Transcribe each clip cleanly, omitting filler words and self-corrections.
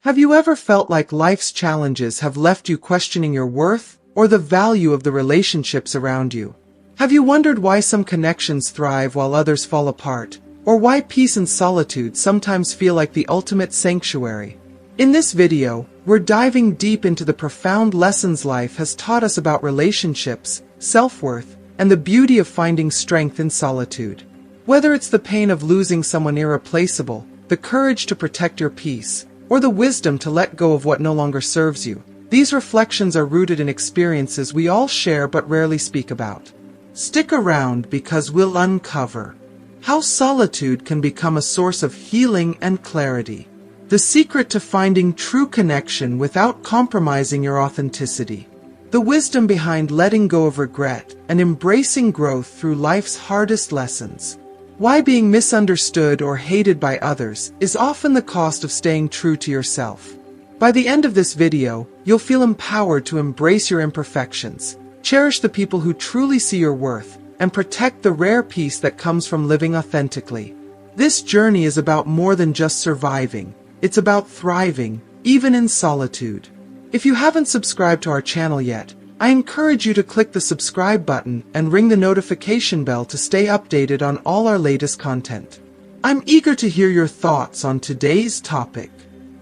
Have you ever felt like life's challenges have left you questioning your worth or the value of the relationships around you? Have you wondered why some connections thrive while others fall apart, or why peace and solitude sometimes feel like the ultimate sanctuary? In this video, we're diving deep into the profound lessons life has taught us about relationships, self-worth, and the beauty of finding strength in solitude. Whether it's the pain of losing someone irreplaceable, the courage to protect your peace, or the wisdom to let go of what no longer serves you, these reflections are rooted in experiences we all share but rarely speak about. Stick around because we'll uncover how solitude can become a source of healing and clarity, the secret to finding true connection without compromising your authenticity, the wisdom behind letting go of regret and embracing growth through life's hardest lessons, why being misunderstood or hated by others is often the cost of staying true to yourself. By the end of this video, you'll feel empowered to embrace your imperfections, cherish the people who truly see your worth, and protect the rare peace that comes from living authentically. This journey is about more than just surviving. It's about thriving, even in solitude. If you haven't subscribed to our channel yet, I encourage you to click the subscribe button and ring the notification bell to stay updated on all our latest content. I'm eager to hear your thoughts on today's topic.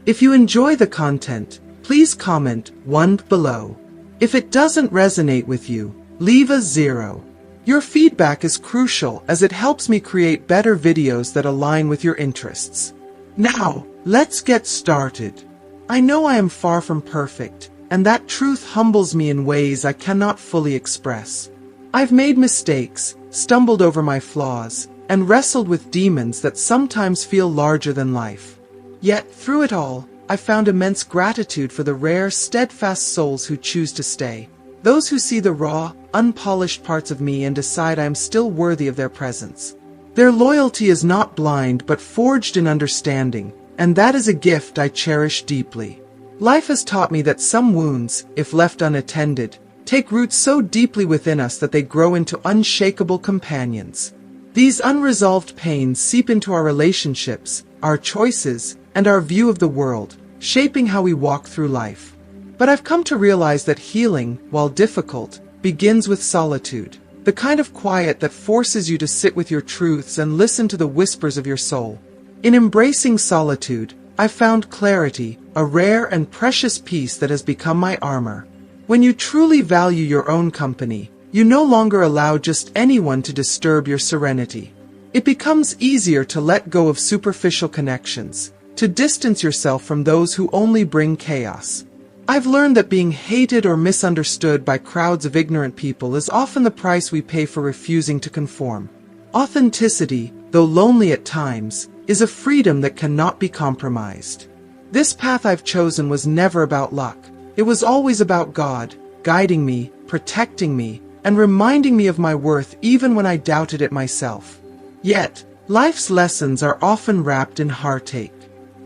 If you enjoy the content, please comment 1 below. If it doesn't resonate with you, leave a 0. Your feedback is crucial as it helps me create better videos that align with your interests. Now, let's get started. I know I am far from perfect, and that truth humbles me in ways I cannot fully express. I've made mistakes, stumbled over my flaws, and wrestled with demons that sometimes feel larger than life. Yet, through it all, I found immense gratitude for the rare, steadfast souls who choose to stay. Those who see the raw, unpolished parts of me and decide I am still worthy of their presence. Their loyalty is not blind but forged in understanding, and that is a gift I cherish deeply. Life has taught me that some wounds, if left unattended, take root so deeply within us that they grow into unshakable companions. These unresolved pains seep into our relationships, our choices, and our view of the world, shaping how we walk through life. But I've come to realize that healing, while difficult, begins with solitude, the kind of quiet that forces you to sit with your truths and listen to the whispers of your soul. In embracing solitude, I found clarity, a rare and precious peace that has become my armor. When you truly value your own company, you no longer allow just anyone to disturb your serenity. It becomes easier to let go of superficial connections, to distance yourself from those who only bring chaos. I've learned that being hated or misunderstood by crowds of ignorant people is often the price we pay for refusing to conform. Authenticity, though lonely at times, is a freedom that cannot be compromised. This path I've chosen was never about luck. It was always about God, guiding me, protecting me, and reminding me of my worth even when I doubted it myself. Yet, life's lessons are often wrapped in heartache.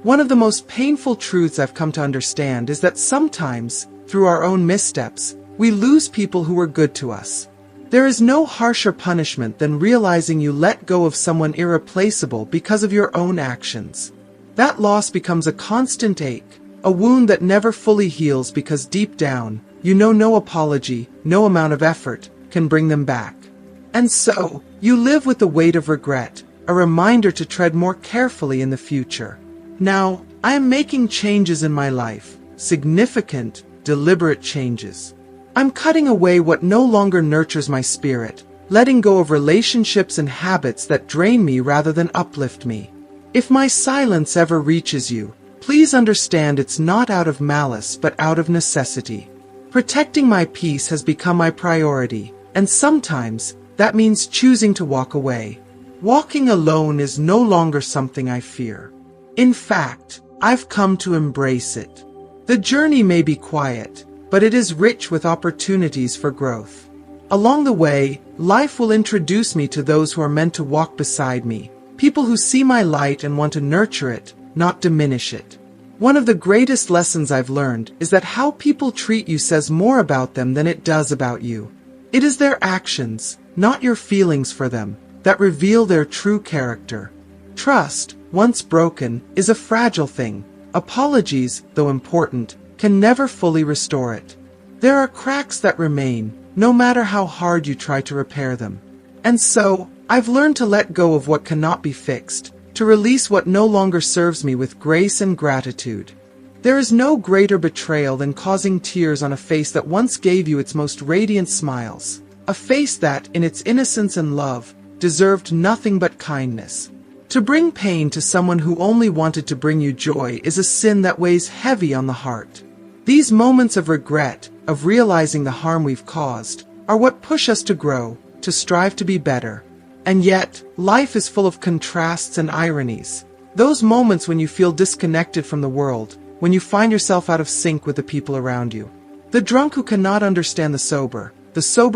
One of the most painful truths I've come to understand is that sometimes, through our own missteps, we lose people who were good to us. There is no harsher punishment than realizing you let go of someone irreplaceable because of your own actions. That loss becomes a constant ache, a wound that never fully heals because deep down, you know no apology, no amount of effort, can bring them back. And so, you live with the weight of regret, a reminder to tread more carefully in the future. Now, I am making changes in my life, significant, deliberate changes. I'm cutting away what no longer nurtures my spirit, letting go of relationships and habits that drain me rather than uplift me. If my silence ever reaches you, please understand it's not out of malice but out of necessity. Protecting my peace has become my priority, and sometimes that means choosing to walk away. Walking alone is no longer something I fear. In fact, I've come to embrace it. The journey may be quiet, but it is rich with opportunities for growth. Along the way, life will introduce me to those who are meant to walk beside me, people who see my light and want to nurture it, not diminish it. One of the greatest lessons I've learned is that how people treat you says more about them than it does about you. It is their actions, not your feelings for them, that reveal their true character. Trust, once broken, is a fragile thing, Apologies, though important, can never fully restore it. There are cracks that remain, no matter how hard you try to repair them. And so, I've learned to let go of what cannot be fixed, to release what no longer serves me with grace and gratitude. There is no greater betrayal than causing tears on a face that once gave you its most radiant smiles. A face that, in its innocence and love, deserved nothing but kindness. To bring pain to someone who only wanted to bring you joy is a sin that weighs heavy on the heart. These moments of regret, of realizing the harm we've caused, are what push us to grow, to strive to be better. And yet, life is full of contrasts and ironies. Those moments when you feel disconnected from the world, when you find yourself out of sync with the people around you. The drunk who cannot understand the sober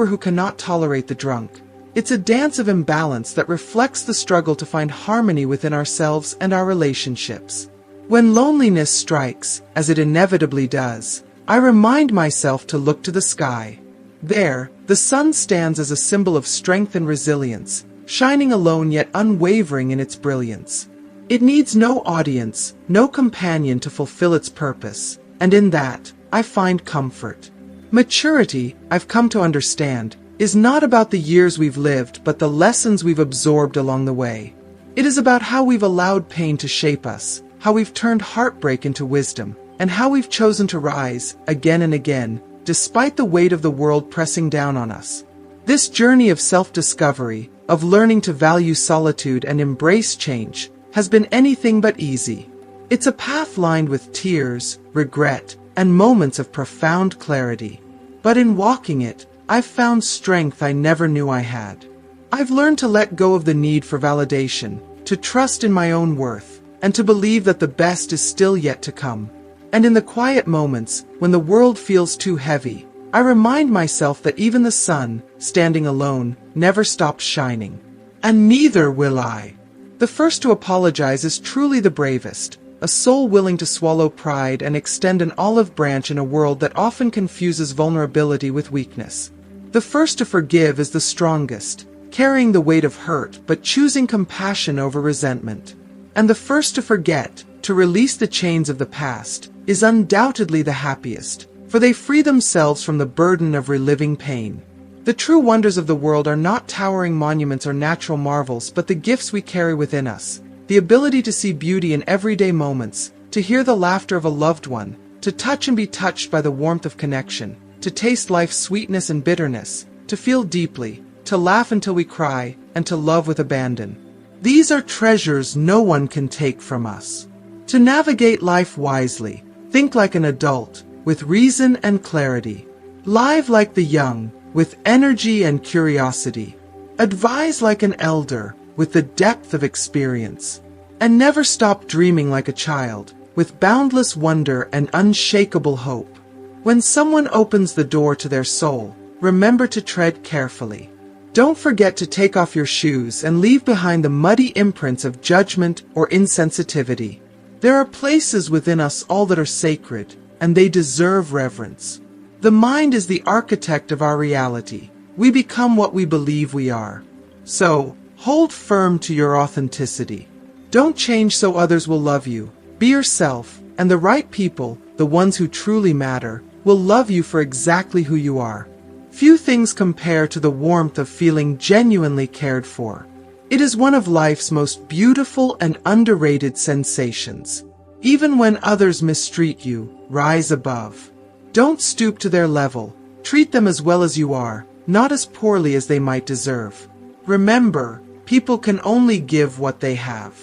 who cannot tolerate the drunk. It's a dance of imbalance that reflects the struggle to find harmony within ourselves and our relationships. When loneliness strikes, as it inevitably does, I remind myself to look to the sky. There, the sun stands as a symbol of strength and resilience, shining alone yet unwavering in its brilliance. It needs no audience, no companion to fulfill its purpose, and in that, I find comfort. Maturity, I've come to understand, is not about the years we've lived but the lessons we've absorbed along the way. It is about how we've allowed pain to shape us, how we've turned heartbreak into wisdom, and how we've chosen to rise, again and again, despite the weight of the world pressing down on us. This journey of self-discovery, of learning to value solitude and embrace change, has been anything but easy. It's a path lined with tears, regret, and moments of profound clarity. But in walking it, I've found strength I never knew I had. I've learned to let go of the need for validation, to trust in my own worth, and to believe that the best is still yet to come. And in the quiet moments, when the world feels too heavy, I remind myself that even the sun, standing alone, never stops shining. And neither will I. The first to apologize is truly the bravest, a soul willing to swallow pride and extend an olive branch in a world that often confuses vulnerability with weakness. The first to forgive is the strongest, carrying the weight of hurt but choosing compassion over resentment. And the first to forget, to release the chains of the past, is undoubtedly the happiest, for they free themselves from the burden of reliving pain. The true wonders of the world are not towering monuments or natural marvels but the gifts we carry within us. The ability to see beauty in everyday moments, to hear the laughter of a loved one, to touch and be touched by the warmth of connection, to taste life's sweetness and bitterness, to feel deeply, to laugh until we cry, and to love with abandon. These are treasures no one can take from us. To navigate life wisely, think like an adult, with reason and clarity. Live like the young, with energy and curiosity. Advise like an elder, with the depth of experience. And never stop dreaming like a child, with boundless wonder and unshakable hope. When someone opens the door to their soul, remember to tread carefully. Don't forget to take off your shoes and leave behind the muddy imprints of judgment or insensitivity. There are places within us all that are sacred, and they deserve reverence. The mind is the architect of our reality. We become what we believe we are. So, hold firm to your authenticity. Don't change so others will love you. Be yourself, and the right people, the ones who truly matter, will love you for exactly who you are. Few things compare to the warmth of feeling genuinely cared for. It is one of life's most beautiful and underrated sensations. Even when others mistreat you, rise above. Don't stoop to their level. Treat them as well as you are, not as poorly as they might deserve. Remember, people can only give what they have.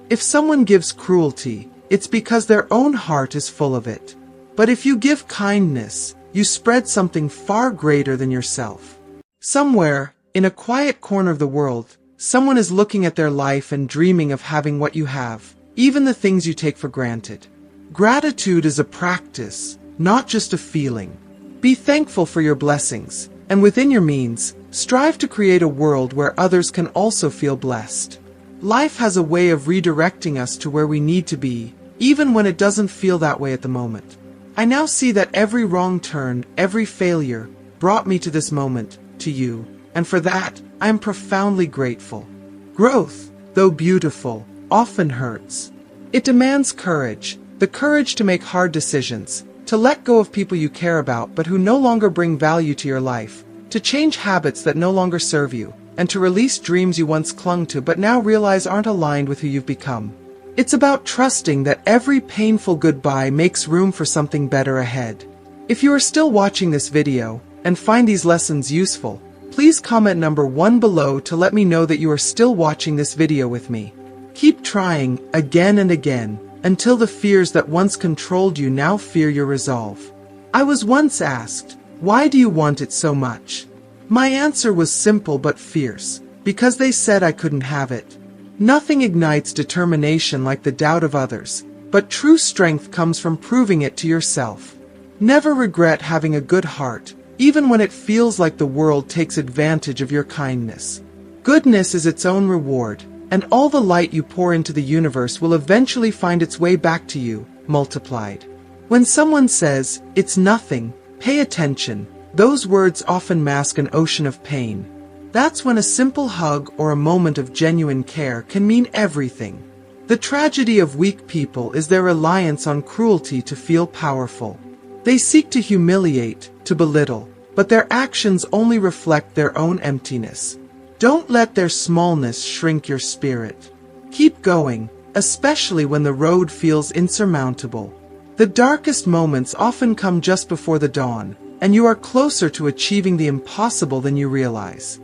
If someone gives cruelty, it's because their own heart is full of it. But if you give kindness, you spread something far greater than yourself. Somewhere, in a quiet corner of the world, someone is looking at their life and dreaming of having what you have, even the things you take for granted. Gratitude is a practice, not just a feeling. Be thankful for your blessings, and within your means, strive to create a world where others can also feel blessed. Life has a way of redirecting us to where we need to be, even when it doesn't feel that way at the moment. I now see that every wrong turn, every failure, brought me to this moment, to you, and for that, I am profoundly grateful. Growth, though beautiful, often hurts. It demands courage, the courage to make hard decisions, to let go of people you care about but who no longer bring value to your life, to change habits that no longer serve you, and to release dreams you once clung to but now realize aren't aligned with who you've become. It's about trusting that every painful goodbye makes room for something better ahead. If you are still watching this video and find these lessons useful, please comment number 1 below to let me know that you are still watching this video with me. Keep trying again and again until the fears that once controlled you now fear your resolve. I was once asked, why do you want it so much? My answer was simple but fierce, because they said I couldn't have it. Nothing ignites determination like the doubt of others, but true strength comes from proving it to yourself. Never regret having a good heart, even when it feels like the world takes advantage of your kindness. Goodness is its own reward, and all the light you pour into the universe will eventually find its way back to you, multiplied. When someone says, "It's nothing," pay attention. Those words often mask an ocean of pain. That's when a simple hug or a moment of genuine care can mean everything. The tragedy of weak people is their reliance on cruelty to feel powerful. They seek to humiliate, to belittle, but their actions only reflect their own emptiness. Don't let their smallness shrink your spirit. Keep going, especially when the road feels insurmountable. The darkest moments often come just before the dawn, and you are closer to achieving the impossible than you realize.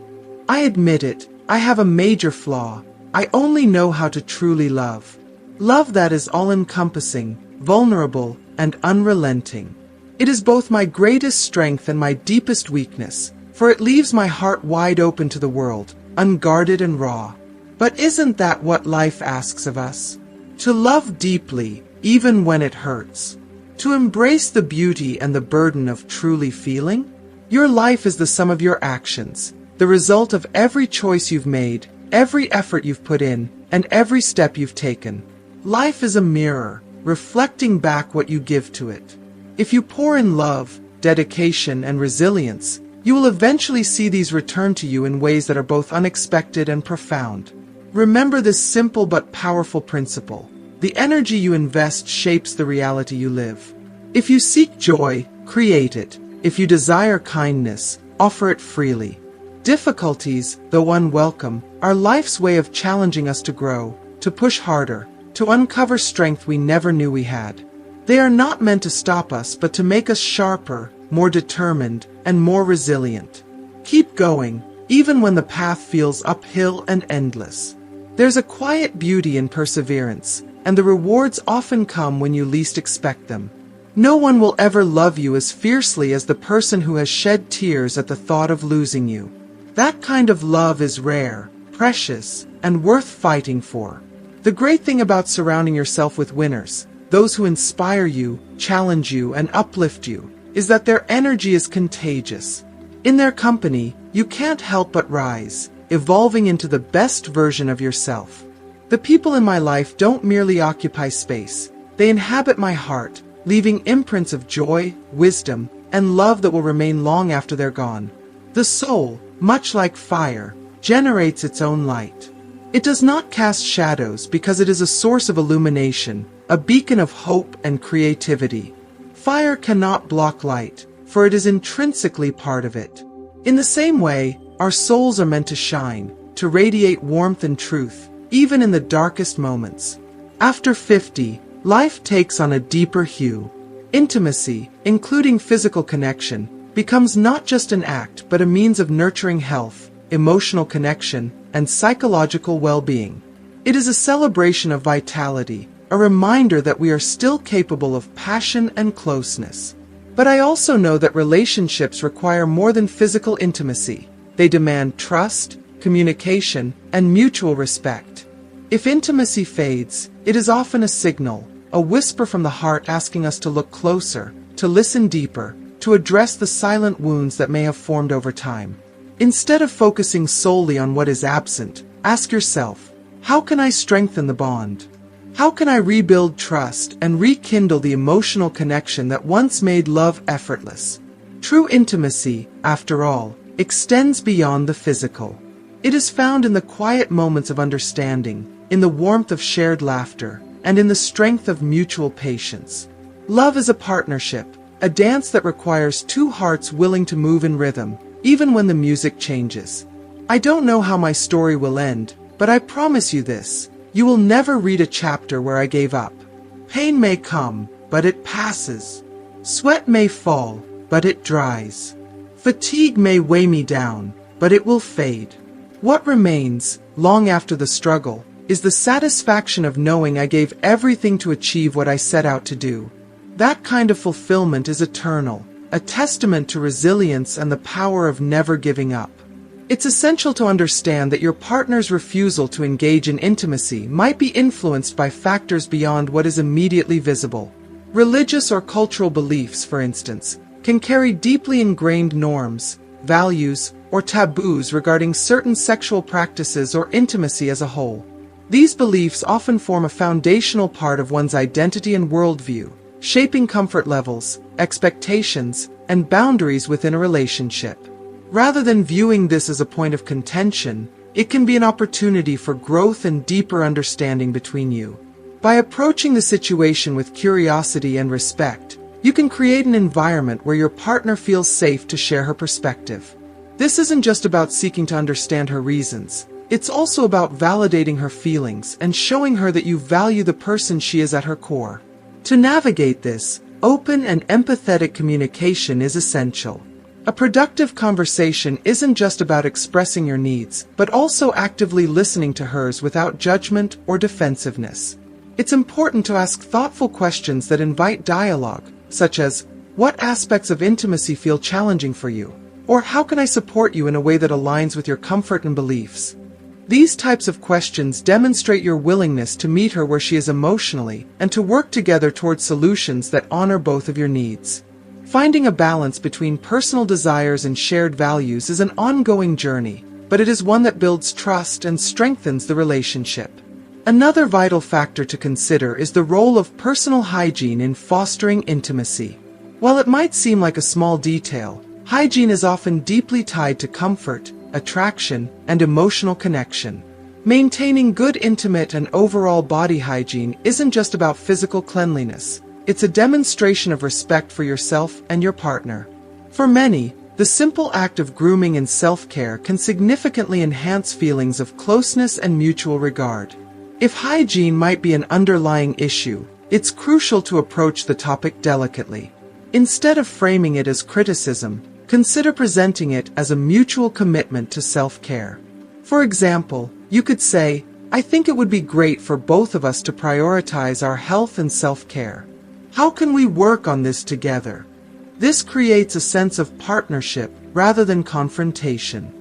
I admit it, I have a major flaw. I only know how to truly love. Love that is all-encompassing, vulnerable, and unrelenting. It is both my greatest strength and my deepest weakness, for it leaves my heart wide open to the world, unguarded and raw. But isn't that what life asks of us? To love deeply, even when it hurts. To embrace the beauty and the burden of truly feeling? Your life is the sum of your actions, the result of every choice you've made, every effort you've put in, and every step you've taken. Life is a mirror, reflecting back what you give to it. If you pour in love, dedication, and resilience, you will eventually see these return to you in ways that are both unexpected and profound. Remember this simple but powerful principle. The energy you invest shapes the reality you live. If you seek joy, create it. If you desire kindness, offer it freely. Difficulties, though unwelcome, are life's way of challenging us to grow, to push harder, to uncover strength we never knew we had. They are not meant to stop us but to make us sharper, more determined, and more resilient. Keep going, even when the path feels uphill and endless. There's a quiet beauty in perseverance, and the rewards often come when you least expect them. No one will ever love you as fiercely as the person who has shed tears at the thought of losing you. That kind of love is rare, precious, and worth fighting for. The great thing about surrounding yourself with winners, those who inspire you, challenge you, and uplift you, is that their energy is contagious. In their company, you can't help but rise, evolving into the best version of yourself. The people in my life don't merely occupy space, they inhabit my heart, leaving imprints of joy, wisdom, and love that will remain long after they're gone. The soul, much like fire, generates its own light. It does not cast shadows because it is a source of illumination, a beacon of hope and creativity. Fire cannot block light, for it is intrinsically part of it. In the same way, our souls are meant to shine, to radiate warmth and truth, even in the darkest moments. After 50, life takes on a deeper hue. Intimacy, including physical connection, becomes not just an act but a means of nurturing health, emotional connection, and psychological well-being. It is a celebration of vitality, a reminder that we are still capable of passion and closeness. But I also know that relationships require more than physical intimacy. They demand trust, communication, and mutual respect. If intimacy fades, it is often a signal, a whisper from the heart asking us to look closer, to listen deeper, to address the silent wounds that may have formed over time. Instead of focusing solely on what is absent, ask yourself, how can I strengthen the bond? How can I rebuild trust and rekindle the emotional connection that once made love effortless? True intimacy, after all, extends beyond the physical. It is found in the quiet moments of understanding, in the warmth of shared laughter, and in the strength of mutual patience. Love is a partnership, a dance that requires two hearts willing to move in rhythm, even when the music changes. I don't know how my story will end, but I promise you this: you will never read a chapter where I gave up. Pain may come, but it passes. Sweat may fall, but it dries. Fatigue may weigh me down, but it will fade. What remains, long after the struggle, is the satisfaction of knowing I gave everything to achieve what I set out to do. That kind of fulfillment is eternal, a testament to resilience and the power of never giving up. It's essential to understand that your partner's refusal to engage in intimacy might be influenced by factors beyond what is immediately visible. Religious or cultural beliefs, for instance, can carry deeply ingrained norms, values, or taboos regarding certain sexual practices or intimacy as a whole. These beliefs often form a foundational part of one's identity and worldview, shaping comfort levels, expectations, and boundaries within a relationship. Rather than viewing this as a point of contention, it can be an opportunity for growth and deeper understanding between you. By approaching the situation with curiosity and respect, you can create an environment where your partner feels safe to share her perspective. This isn't just about seeking to understand her reasons. It's also about validating her feelings and showing her that you value the person she is at her core. To navigate this, open and empathetic communication is essential. A productive conversation isn't just about expressing your needs, but also actively listening to hers without judgment or defensiveness. It's important to ask thoughtful questions that invite dialogue, such as, "What aspects of intimacy feel challenging for you?" Or "How can I support you in a way that aligns with your comfort and beliefs?" These types of questions demonstrate your willingness to meet her where she is emotionally and to work together towards solutions that honor both of your needs. Finding a balance between personal desires and shared values is an ongoing journey, but it is one that builds trust and strengthens the relationship. Another vital factor to consider is the role of personal hygiene in fostering intimacy. While it might seem like a small detail, hygiene is often deeply tied to comfort, attraction, and emotional connection. Maintaining good intimate and overall body hygiene isn't just about physical cleanliness. It's a demonstration of respect for yourself and your partner. For many, the simple act of grooming and self-care can significantly enhance feelings of closeness and mutual regard. If hygiene might be an underlying issue, it's crucial to approach the topic delicately. Instead of framing it as criticism, consider presenting it as a mutual commitment to self-care. For example, you could say, "I think it would be great for both of us to prioritize our health and self-care. How can we work on this together?" This creates a sense of partnership rather than confrontation.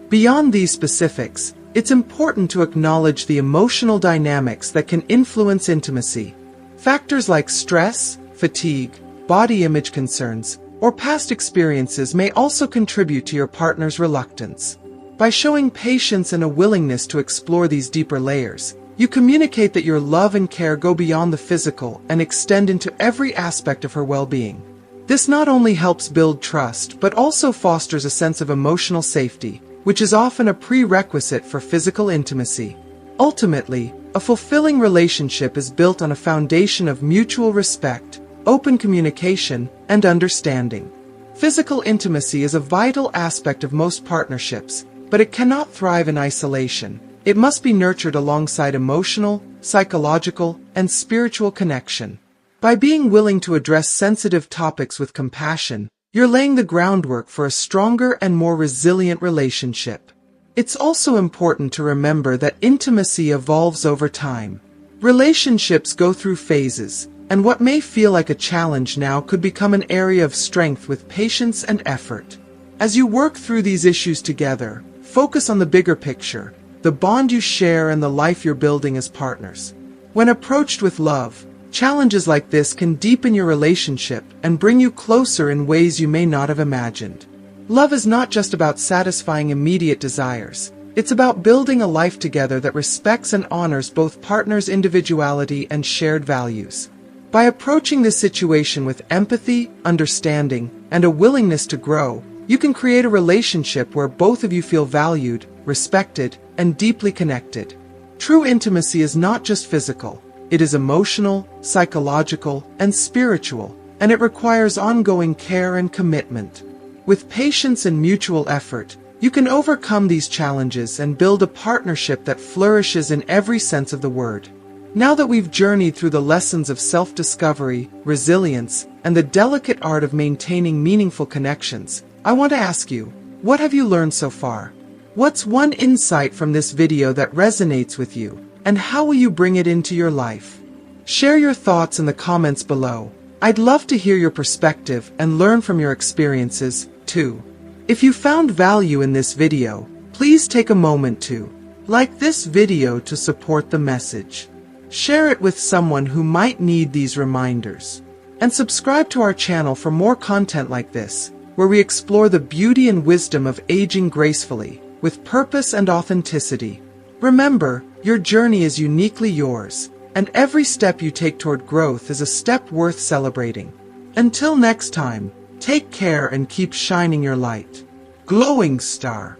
Beyond these specifics, it's important to acknowledge the emotional dynamics that can influence intimacy. Factors like stress, fatigue, body image concerns, or past experiences may also contribute to your partner's reluctance. By showing patience and a willingness to explore these deeper layers, you communicate that your love and care go beyond the physical and extend into every aspect of her well-being. This not only helps build trust, but also fosters a sense of emotional safety, which is often a prerequisite for physical intimacy. Ultimately, a fulfilling relationship is built on a foundation of mutual respect, open communication, and understanding. Physical intimacy is a vital aspect of most partnerships, but it cannot thrive in isolation. It must be nurtured alongside emotional, psychological, and spiritual connection. By being willing to address sensitive topics with compassion, you're laying the groundwork for a stronger and more resilient relationship. It's also important to remember that intimacy evolves over time. Relationships go through phases, and what may feel like a challenge now could become an area of strength with patience and effort. As you work through these issues together, focus on the bigger picture, the bond you share and the life you're building as partners. When approached with love, challenges like this can deepen your relationship and bring you closer in ways you may not have imagined. Love is not just about satisfying immediate desires. It's about building a life together that respects and honors both partners' individuality and shared values. By approaching this situation with empathy, understanding, and a willingness to grow, you can create a relationship where both of you feel valued, respected, and deeply connected. True intimacy is not just physical. It is emotional, psychological, and spiritual, and it requires ongoing care and commitment. With patience and mutual effort, you can overcome these challenges and build a partnership that flourishes in every sense of the word. Now that we've journeyed through the lessons of self-discovery, resilience, and the delicate art of maintaining meaningful connections, I want to ask you, what have you learned so far? What's one insight from this video that resonates with you, and how will you bring it into your life? Share your thoughts in the comments below. I'd love to hear your perspective and learn from your experiences, too. If you found value in this video, please take a moment to like this video to support the message. Share it with someone who might need these reminders. And subscribe to our channel for more content like this, where we explore the beauty and wisdom of aging gracefully, with purpose and authenticity. Remember, your journey is uniquely yours, and every step you take toward growth is a step worth celebrating. Until next time, take care and keep shining your light. Glowing star.